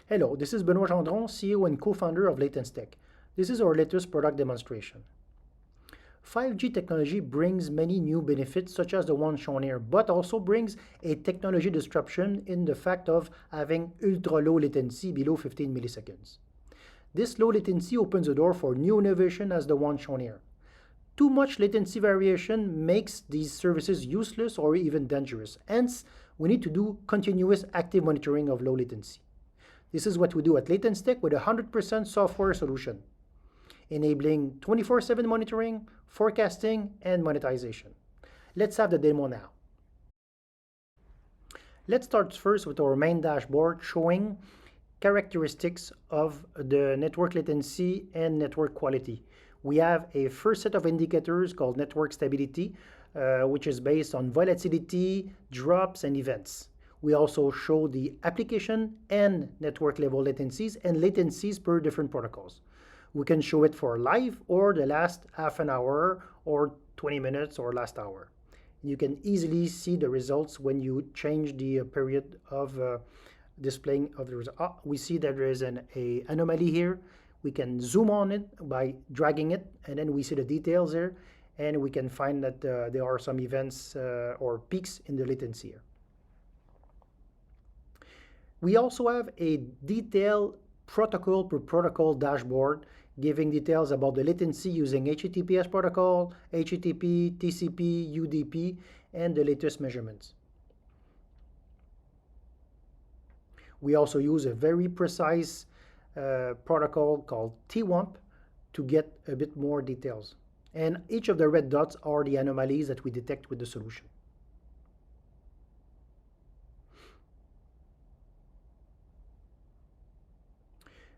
Hello, this is Benoit Gendron, CEO and co-founder of LatenceTech. This is our latest product demonstration. 5G technology brings many new benefits such as the one shown here, but also brings a technology disruption in the fact of having ultra-low latency below 15 milliseconds. This low latency opens the door for new innovation as the one shown here. Too much latency variation makes these services useless or even dangerous. Hence, we need to do continuous active monitoring of low latency. This is what we do at LatenceTech with a 100% software solution, enabling 24/7 monitoring, forecasting, and monetization. Let's have the demo now. Let's start first with our main dashboard showing characteristics of the network latency and network quality. We have a first set of indicators called network stability, which is based on volatility, drops, and events. We also show the application and network level latencies and latencies per different protocols. We can show it for live or the last half an hour or 20 minutes or last hour. You can easily see the results when you change the period of displaying of the result. We see that there is an anomaly here. We can zoom on it by dragging it, and then we see the details there, and we can find that there are some events or peaks in the latency here. We also have a detailed protocol per protocol dashboard giving details about the latency using HTTPS protocol, HTTP, TCP, UDP, and the latest measurements. We also use a very precise protocol called TWAMP to get a bit more details. And each of the red dots are the anomalies that we detect with the solution.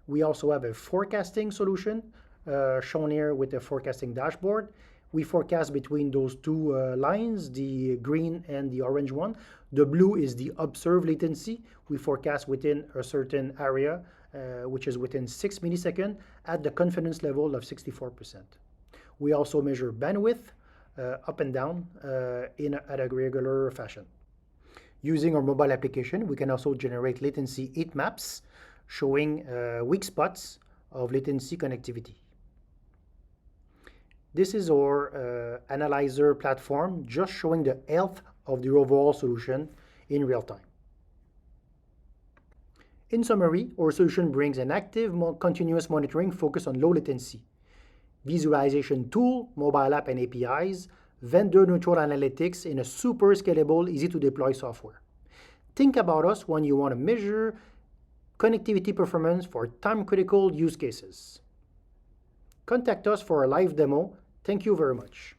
We also have a forecasting solution shown here with a forecasting dashboard. We forecast between those two lines, the green and the orange one. The blue is the observed latency. We forecast within a certain area, which is within 6 milliseconds at the confidence level of 64%. We also measure bandwidth up and down at a regular fashion. Using our mobile application, we can also generate latency heat maps showing weak spots of latency connectivity. This is our analyzer platform, just showing the health of the overall solution in real time. In summary, our solution brings an active, continuous monitoring focused on low latency, visualization tool, mobile app and APIs, vendor-neutral analytics in a super scalable, easy-to-deploy software. Think about us when you want to measure connectivity performance for time-critical use cases. Contact us for a live demo. Thank you very much.